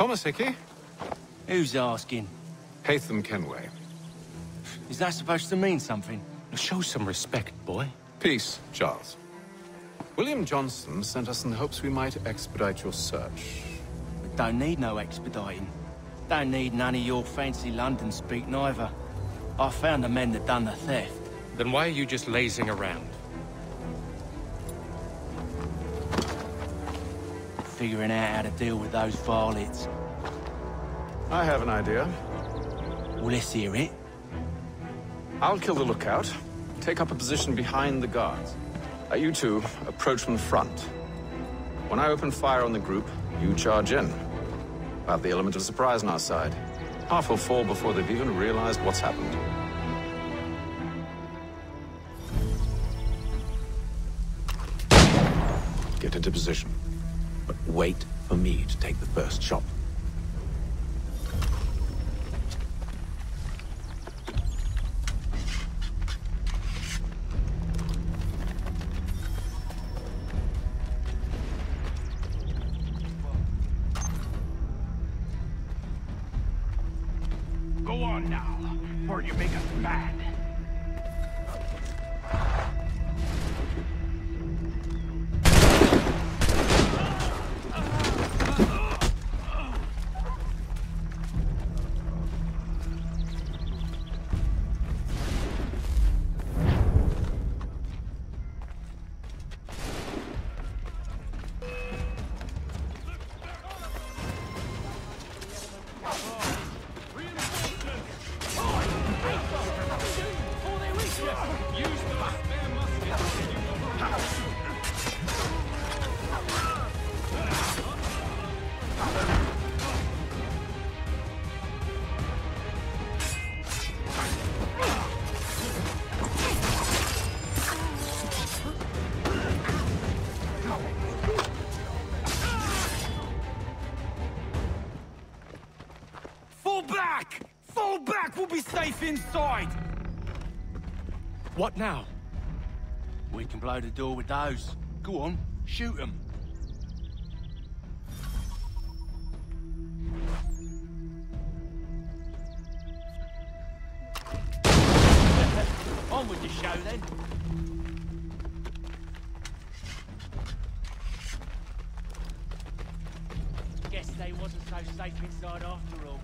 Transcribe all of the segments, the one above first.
Thomas Hickey? Who's asking? Haytham Kenway. Is that supposed to mean something? Show some respect, boy. Peace, Charles. William Johnson sent us in the hopes we might expedite your search. We don't need no expediting. Don't need none of your fancy London speak neither. I found the men that done the theft. Then why are you just lazing around? Figuring out how to deal with those varlets. I have an idea. Well, let's hear it. I'll kill the lookout, take up a position behind the guards. You two approach from the front. When I open fire on the group, you charge in. We'll have the element of surprise on our side. Half will fall before they've even realized what's happened. Get into position, but wait for me to take the first shot. Go on now, or you make us mad. Fall back! We'll be safe inside! What now? We can blow the door with those. Go on, shoot them. On with the show, then. Guess they wasn't so safe inside after all.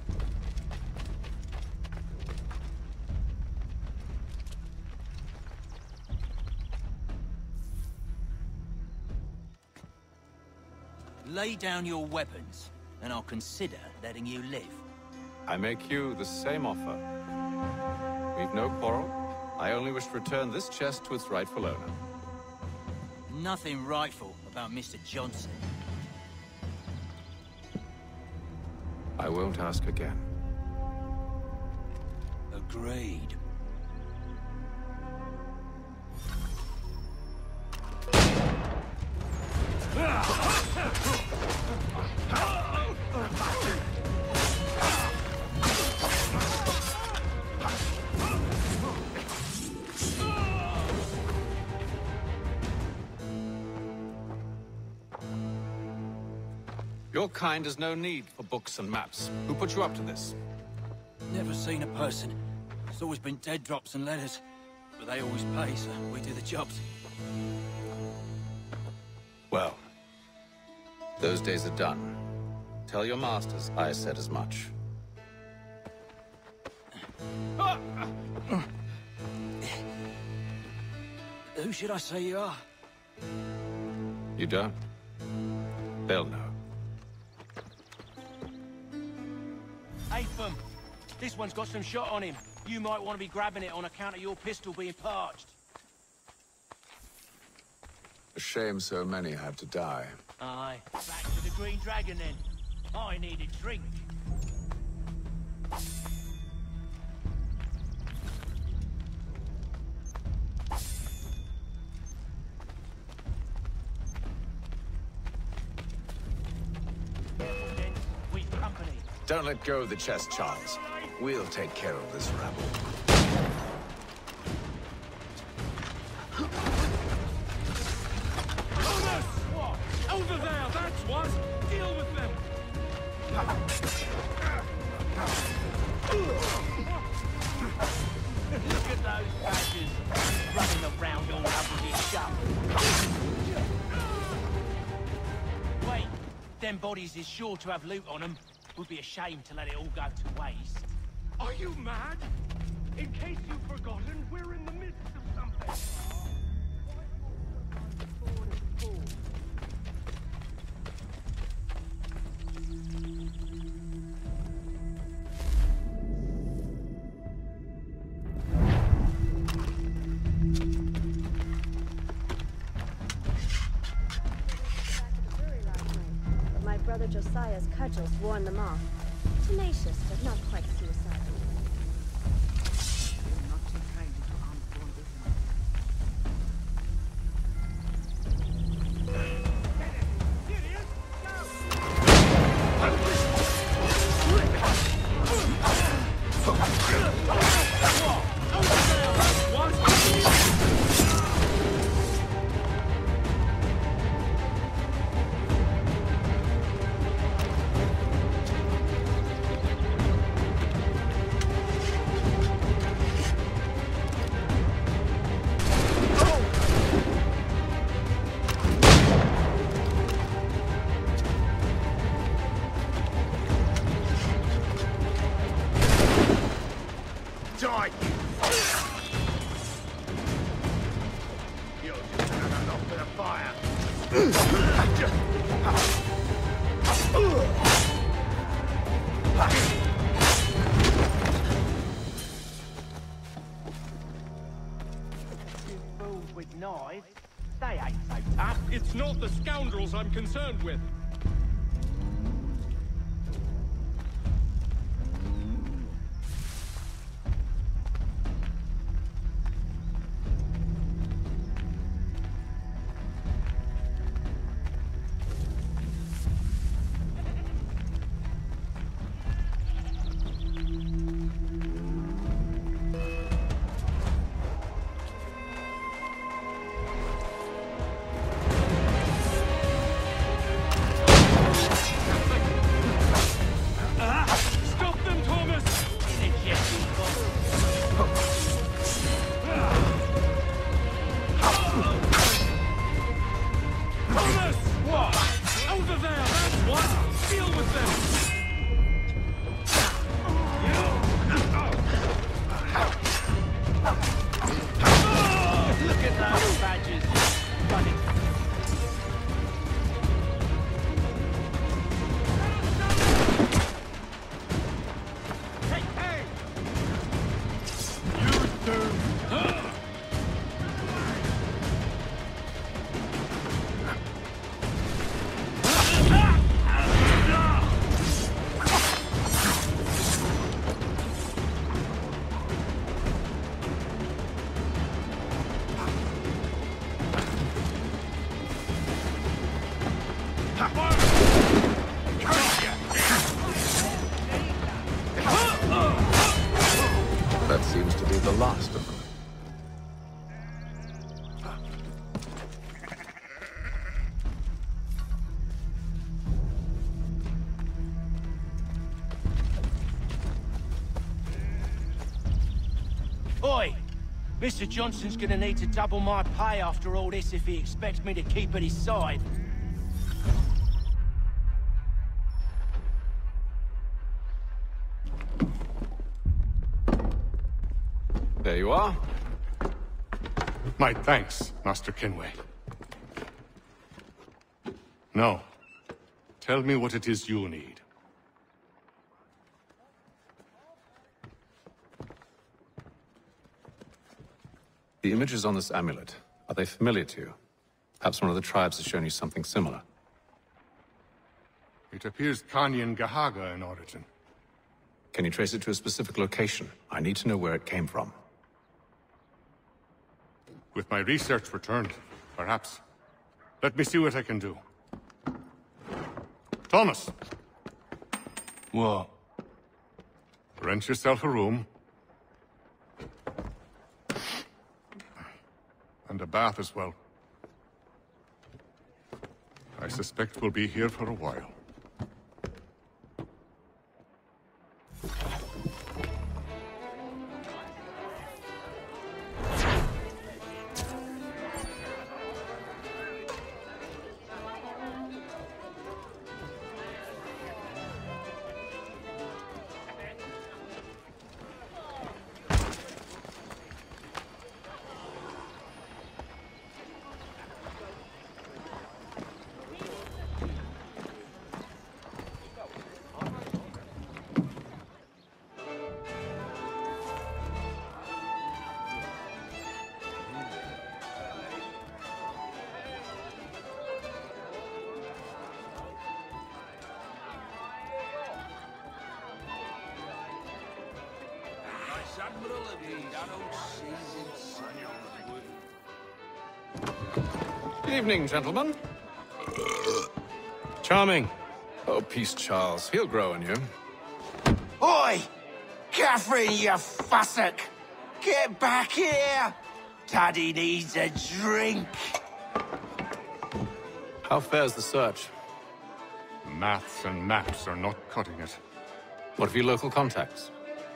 Lay down your weapons, and I'll consider letting you live. I make you the same offer. We've no quarrel. I only wish to return this chest to its rightful owner. Nothing rightful about Mr. Johnson. I won't ask again. Agreed. Your kind has no need for books and maps. Who put you up to this? Never seen a person. It's always been dead drops and letters. But they always pay, so we do the jobs. Well, those days are done. Tell your masters I said as much. Who should I say you are? You don't? They'll know. Haytham, this one's got some shot on him. You might want to be grabbing it on account of your pistol being parched. A shame so many had to die. Aye. Back to the Green Dragon, then. I need a drink. Careful, then. We've company. Don't let go of the chest, Charles. We'll take care of this rabble. Over there, that's what! Deal with them! Look at those badgers running around all over this shop. Wait, them bodies is sure to have loot on them. Would be a shame to let it all go to waste. Are you mad? In case you've forgotten, we're in the midst of something. Brother Josiah's cudgels warned them off. Tenacious, but not quite suicidal. Not too kind to unborn with knives. They ain't so tough. It's not the scoundrels I'm concerned with. That seems to be the last of them. Oi! Mr. Johnson's gonna need to double my pay after all this if he expects me to keep at his side. There you are. My thanks, Master Kenway. Now, tell me what it is you need. The images on this amulet, are they familiar to you? Perhaps one of the tribes has shown you something similar. It appears Kanyan Gahaga in origin. Can you trace it to a specific location? I need to know where it came from. With my research returned, perhaps. Let me see what I can do. Thomas! What? Rent yourself a room. And a bath as well. I suspect we'll be here for a while. Evening, gentlemen. Charming. Oh, peace, Charles. He'll grow on you. Oi! Catherine, you fussock! Get back here! Daddy needs a drink! How fares the search? Maths and maps are not cutting it. What of your local contacts?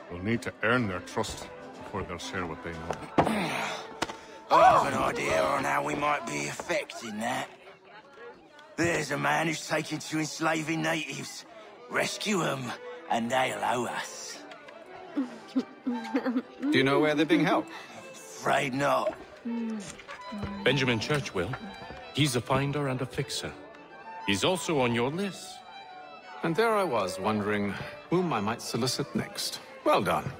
We'll need to earn their trust before they'll share what they know. I have an idea on how we might be affecting that. There's a man who's taken to enslaving natives. Rescue them, and they'll owe us. Do you know where they're being held? Afraid not. Benjamin Church will. He's a finder and a fixer. He's also on your list. And there I was, wondering whom I might solicit next. Well done.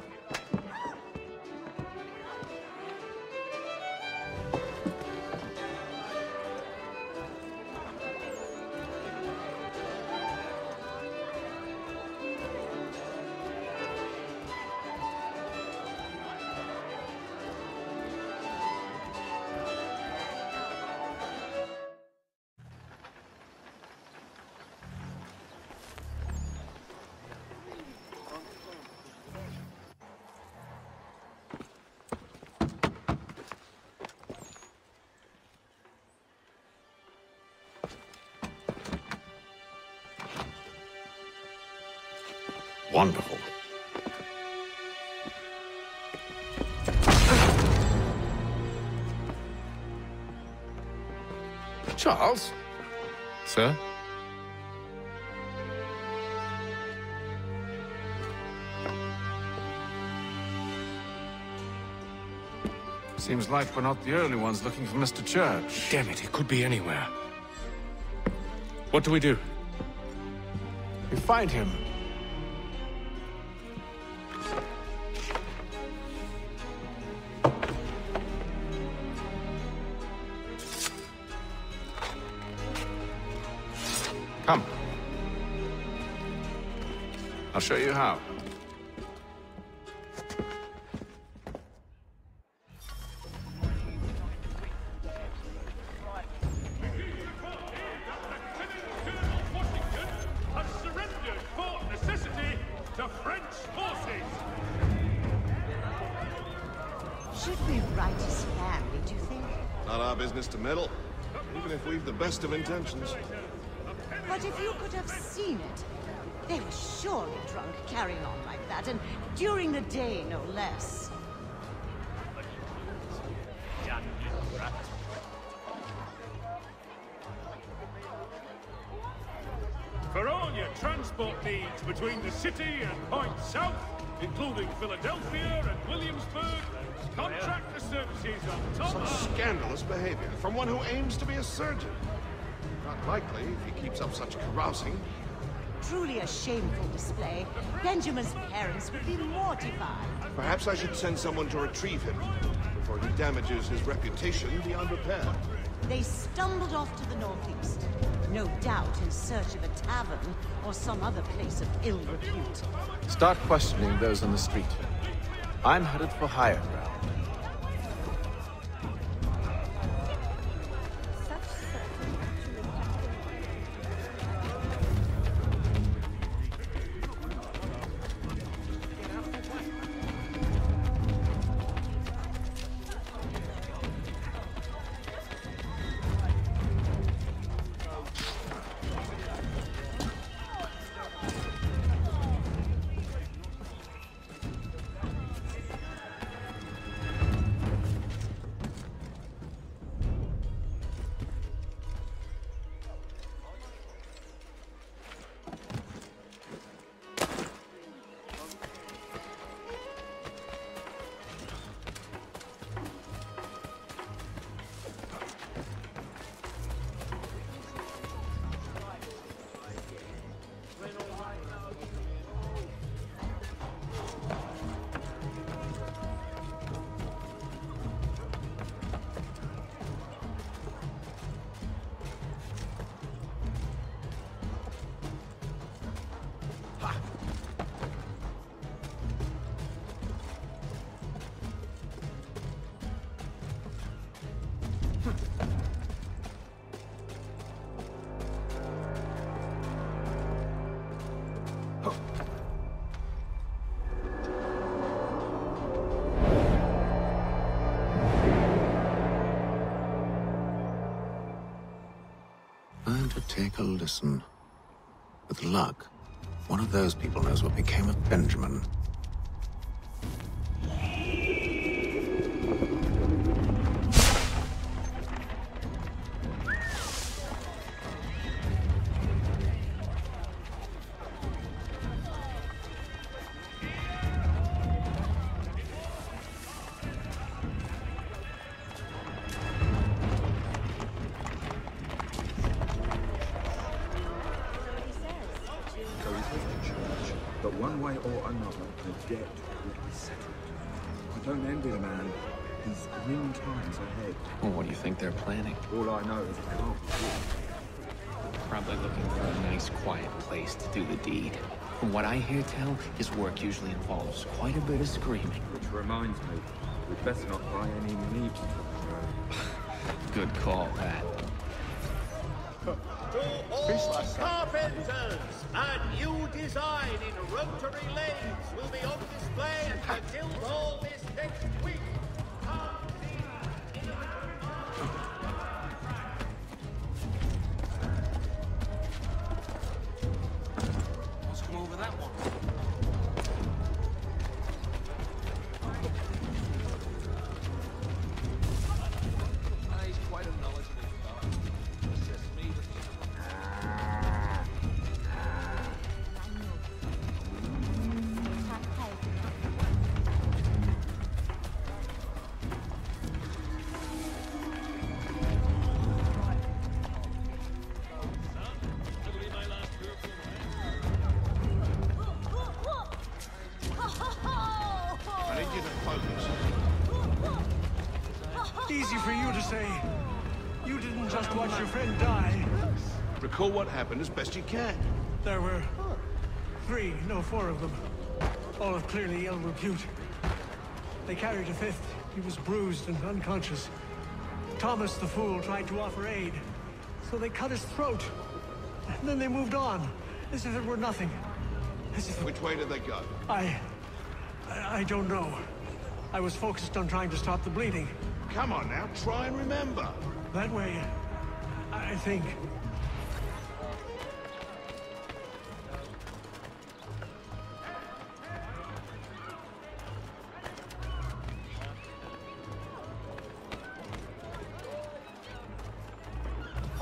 Wonderful. Charles? Sir? Seems like we're not the only ones looking for Mr. Church. Damn it, it could be anywhere. What do we do? We find him. Come. I'll show you how. Has surrendered for necessity to French forces. Should we write his family, do you think? Not our business to meddle, even if we've the best of intentions. But if you could have seen it, they were surely drunk carrying on like that, and during the day, no less. For all your transport needs between the city and points south, including Philadelphia and Williamsburg, contract the services of top. Such scandalous behavior from one who aims to be a surgeon. Not likely if he keeps up such carousing. Truly a shameful display. Benjamin's parents would be mortified. Perhaps I should send someone to retrieve him before he damages his reputation beyond repair. They stumbled off to the northeast, no doubt in search of a tavern or some other place of ill repute. Start questioning those on the street. I'm headed for higher ground. Take a listen. With luck, one of those people knows what became of Benjamin. But one way or another, the debt will be settled. I don't envy the man. He's grim times ahead. Well, what do you think they're planning? All I know is it can't be good. Probably looking for a nice, quiet place to do the deed. From what I hear tell, his work usually involves quite a bit of screaming. Which reminds me, we'd best not buy any meat. Good call, Pat. To all carpenters, a new design in rotary lathes will be on display at the Guildhall this next week. Let's come over that one. He's quite a knowledgeable fellow. It's just me with Easy for you to say. You didn't just watch your friend die. Recall what happened as best you can. There were 4 of them. All of clearly ill repute. They carried a 5th. He was bruised and unconscious. Thomas the Fool tried to offer aid, so they cut his throat. And then they moved on, as if it were nothing. Which way did they go? I don't know. I was focused on trying to stop the bleeding. Come on now, try and remember. That way, I think.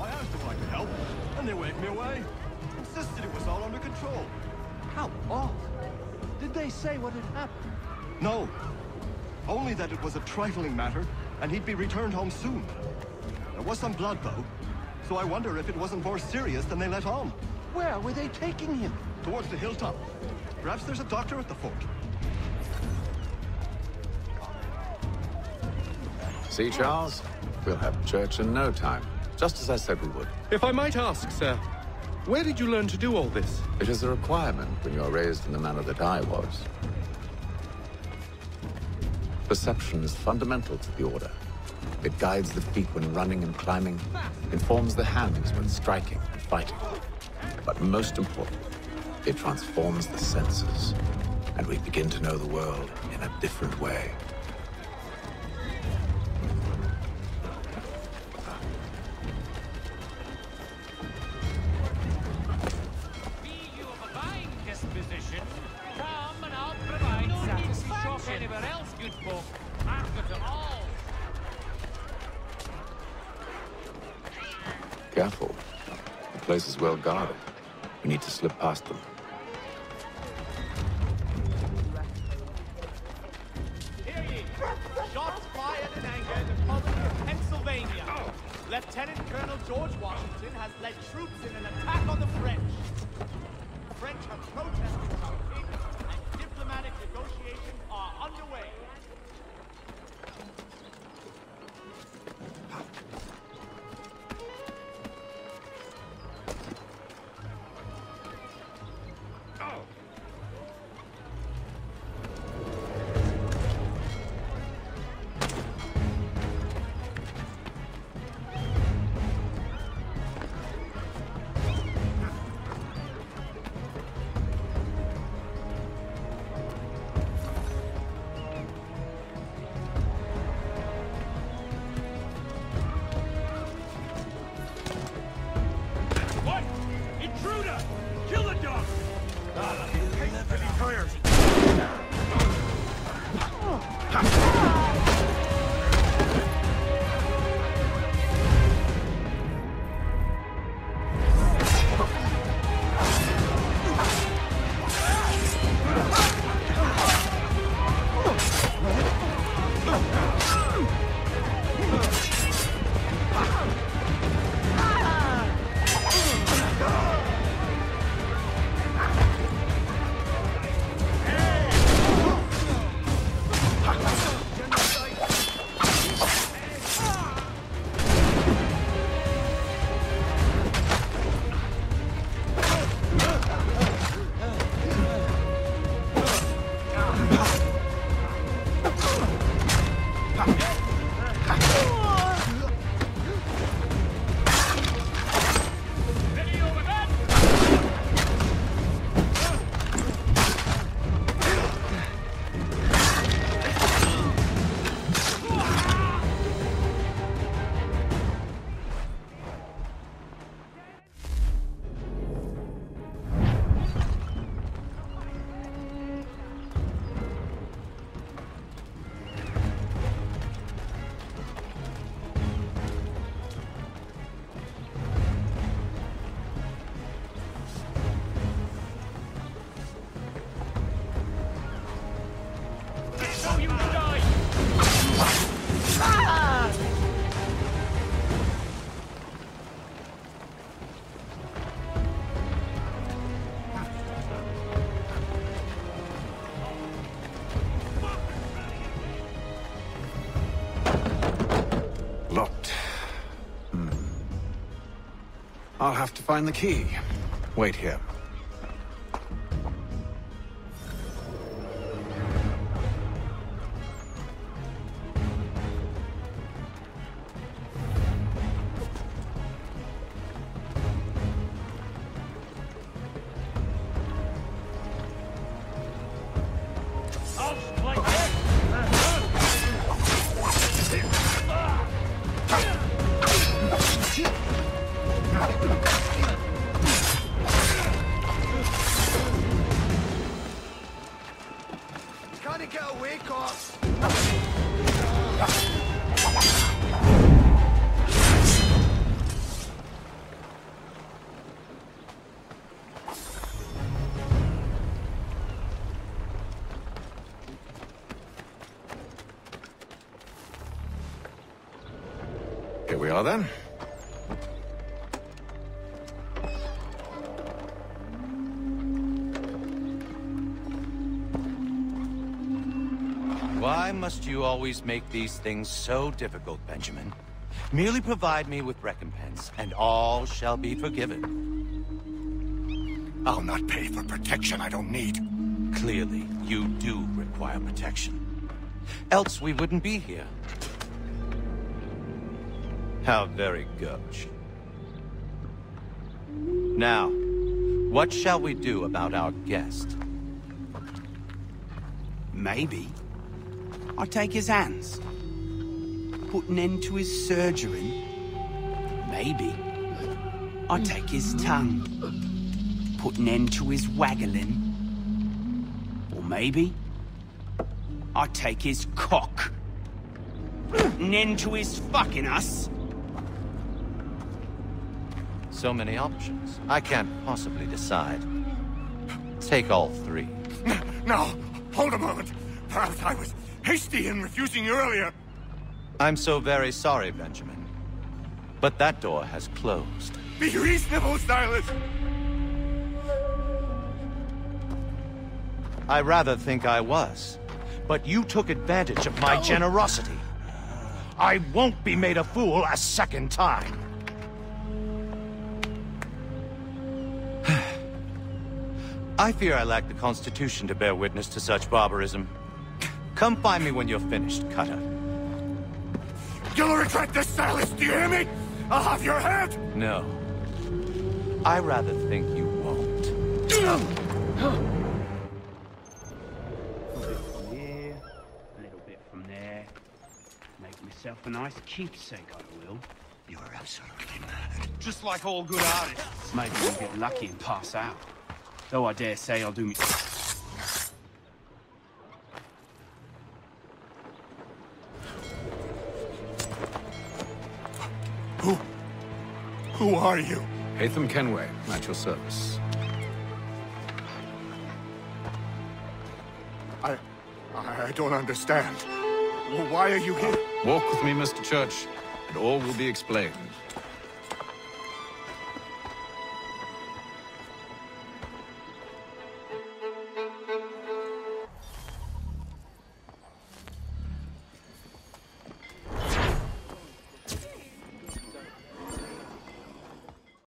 I asked if I could help, and they waved me away. Insisted it was all under control. How odd. Did they say what had happened? No. Only that it was a trifling matter, and he'd be returned home soon. There was some blood, though, so I wonder if it wasn't more serious than they let on. Where were they taking him? Towards the hilltop. Perhaps there's a doctor at the fort. See, Charles? We'll have church in no time, just as I said we would. If I might ask, sir, where did you learn to do all this? It is a requirement when you are raised in the manner that I was. Perception is fundamental to the Order. It guides the feet when running and climbing, informs the hands when striking and fighting. But most important, it transforms the senses, and we begin to know the world in a different way. Careful. The place is well guarded. We need to slip past them. Hear ye! Shots fired in anger in the province of Pennsylvania. Lieutenant Colonel George Washington has led troops in an attack on the French. The French have protested our king, and diplomatic negotiations are underway. Locked. I'll have to find the key. Wait here. Here we are, then. Why must you always make these things so difficult, Benjamin? Merely provide me with recompense, and all shall be forgiven. I'll not pay for protection I don't need. Clearly, you do require protection. Else we wouldn't be here. How very gauche. Now, what shall we do about our guest? Maybe I'll take his hands. Put an end to his surgery. Maybe I'll take his tongue. Put an end to his waggling. Or maybe I'll take his cock. Put an end to his fucking us. So many options. I can't possibly decide. Take all three. No, hold a moment. Perhaps I was hasty in refusing you earlier. I'm so very sorry, Benjamin. But that door has closed. Be reasonable, Silas. I rather think I was. But you took advantage of my generosity. I won't be made a fool a second time. I fear I lack the constitution to bear witness to such barbarism. Come find me when you're finished, Cutter. You'll regret this, Silas, do you hear me? I'll have your head! No. I rather think you won't. A little bit from here, a little bit from there. Make myself a nice keepsake, I will. You're absolutely mad. Just like all good artists. Maybe we'll get lucky and pass out. Though I dare say I'll do me... Who are you? Hatham Kenway, at your service. I don't understand. Why are you here? Walk with me, Mr. Church, and all will be explained.